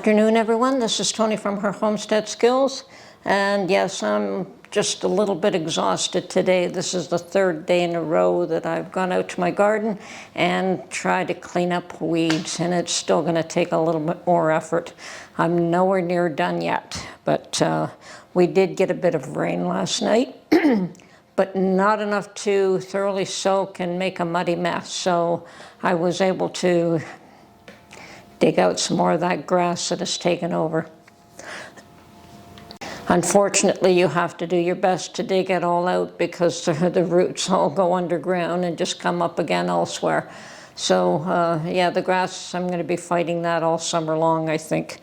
Afternoon, everyone. This is Tony from her Homestead Skills. And yes, I'm just a little bit exhausted today. This is the third day in a row that I've gone out to my garden and tried to clean up weeds, and it's still going to take a little bit more effort. I'm nowhere near done yet, but we did get a bit of rain last night, but not enough to thoroughly soak and make a muddy mess. So I was able to dig out some more of that grass that has taken over. Unfortunately, you have to do your best to dig it all out because the roots all go underground and just come up again elsewhere. So yeah, the grass, I'm going to be fighting that all summer long, I think.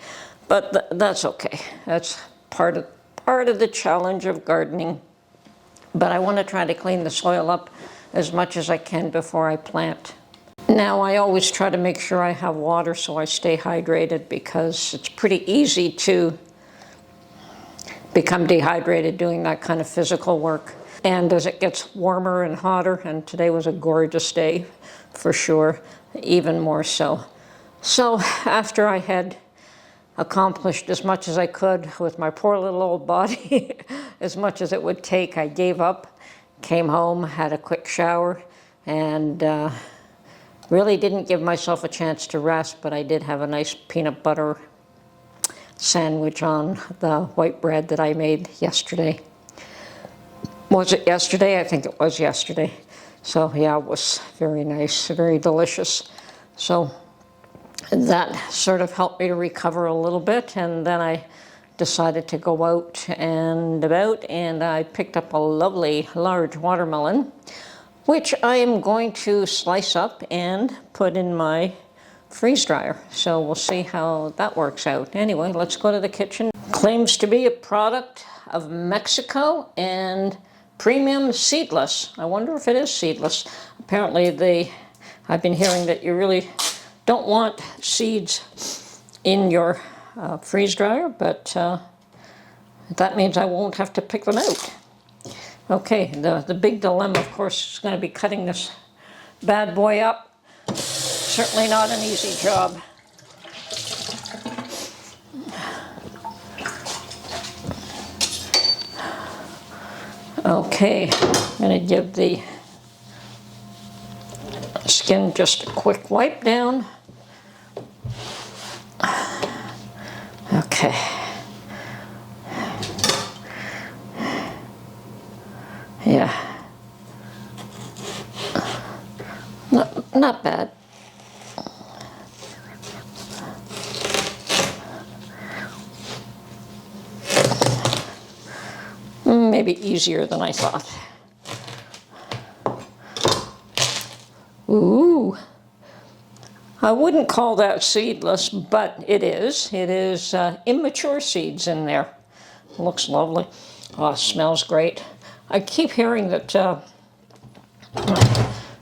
But that's okay. That's part of the challenge of gardening. But I want to try to clean the soil up as much as I can before I plant. Now, I always try to make sure I have water so I stay hydrated, because it's pretty easy to become dehydrated doing that kind of physical work. And as it gets warmer and hotter, and today was a gorgeous day for sure, even more so. So after I had accomplished as much as I could with my poor little old body, as much as it would take, I gave up, came home, had a quick shower, and really didn't give myself a chance to rest, but I did have a nice peanut butter sandwich on the white bread that I made yesterday. Was it yesterday? I think it was yesterday. So yeah, it was very nice, very delicious. So that sort of helped me to recover a little bit, and then I decided to go out and about, and I picked up a lovely large watermelon, which I am going to slice up and put in my freeze dryer. So we'll see how that works out. Anyway, let's go to the kitchen. Claims to be a product of Mexico and premium seedless. I wonder if it is seedless. Apparently I've been hearing that you really don't want seeds in your freeze dryer, but that means I won't have to pick them out. Okay, the big dilemma, of course, is going to be cutting this bad boy up. Certainly not an easy job. Okay, I'm going to give the skin just a quick wipe down. Okay. Yeah. Not bad. Maybe easier than I thought. Ooh. I wouldn't call that seedless, but it is. It is immature seeds in there. Looks lovely. Oh, smells great. I keep hearing that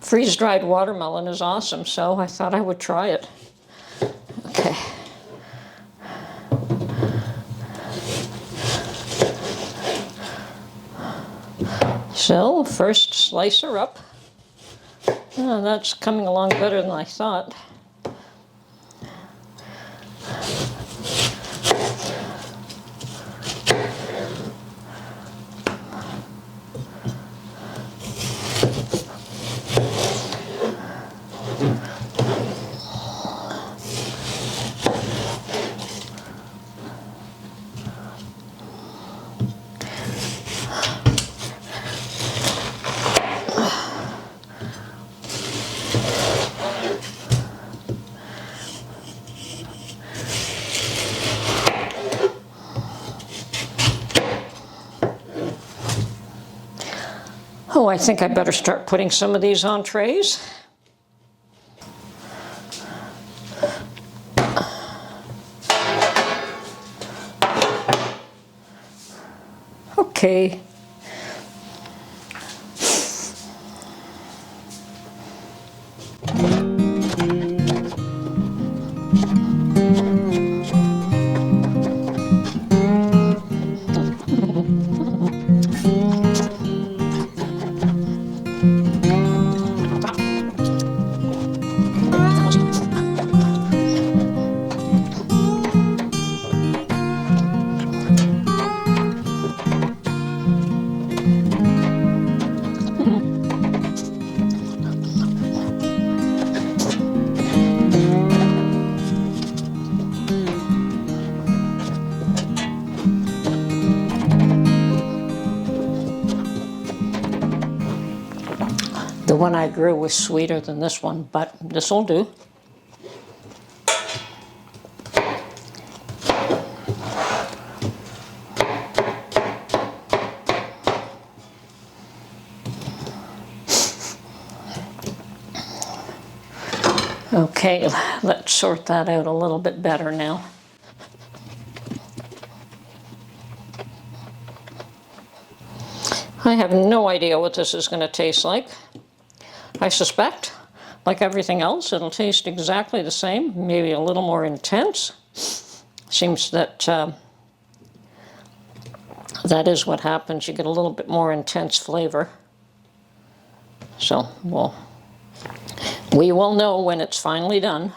freeze-dried watermelon is awesome, so I thought I would try it. Okay. So, first slice her up. Oh, that's coming along better than I thought. Oh, I think I better start putting some of these on trays. Okay. one I grew was sweeter than this one, but this will do. Okay, let's sort that out a little bit better now. I have no idea what this is going to taste like. I suspect, like everything else, it'll taste exactly the same, maybe a little more intense. Seems that that is what happens. You get a little bit more intense flavor. So, we will know when it's finally done.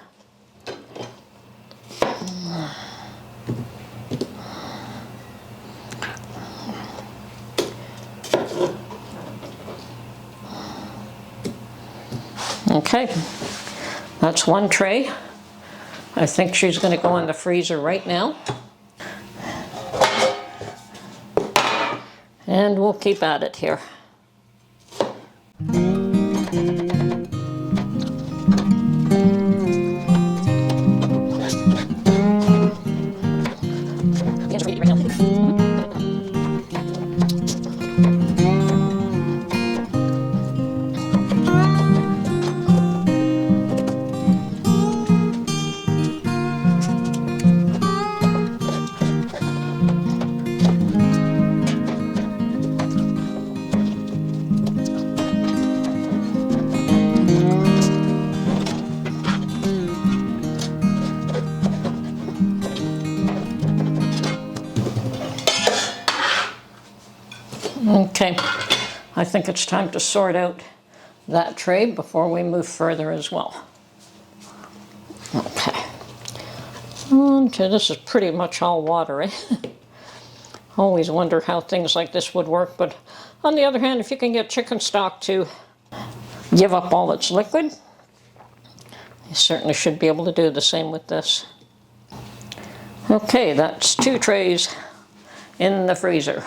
Okay, that's one tray. I think she's going to go in the freezer right now. And we'll keep at it here. Okay, I think it's time to sort out that tray before we move further as well. Okay, okay, this is pretty much all water, eh? Always wonder how things like this would work, but on the other hand, if you can get chicken stock to give up all its liquid, you certainly should be able to do the same with this. Okay, that's 2 trays in the freezer.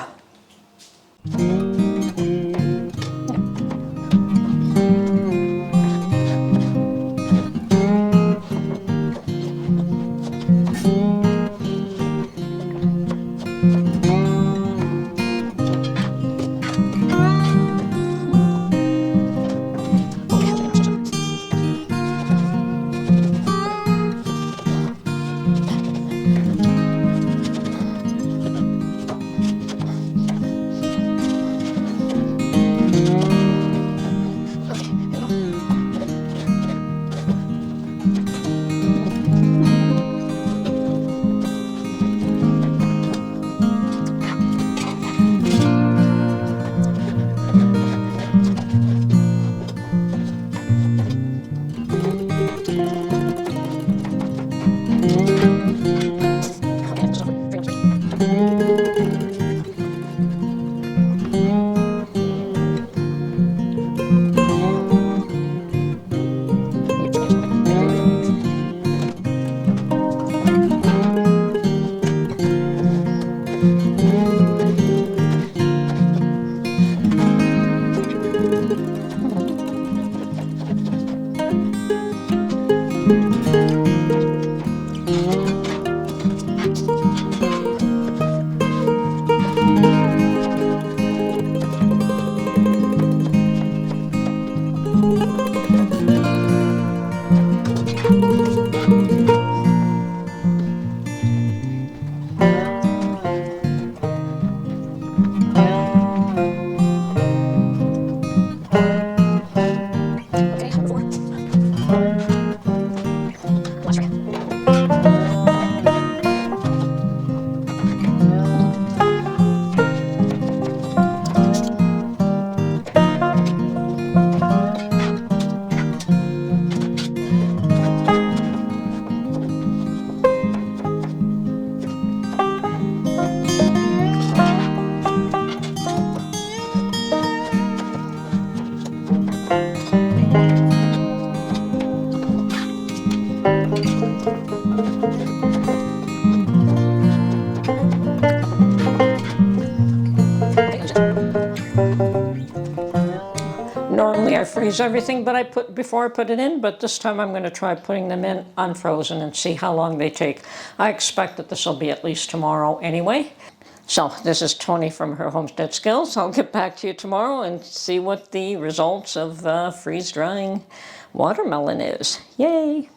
I freeze everything before I put it in, but this time I'm going to try putting them in unfrozen and see how long they take. I expect that this will be at least tomorrow anyway. So this is Tony from her Homestead Skills. I'll get back to you tomorrow and see what the results of freeze-drying watermelon is. Yay!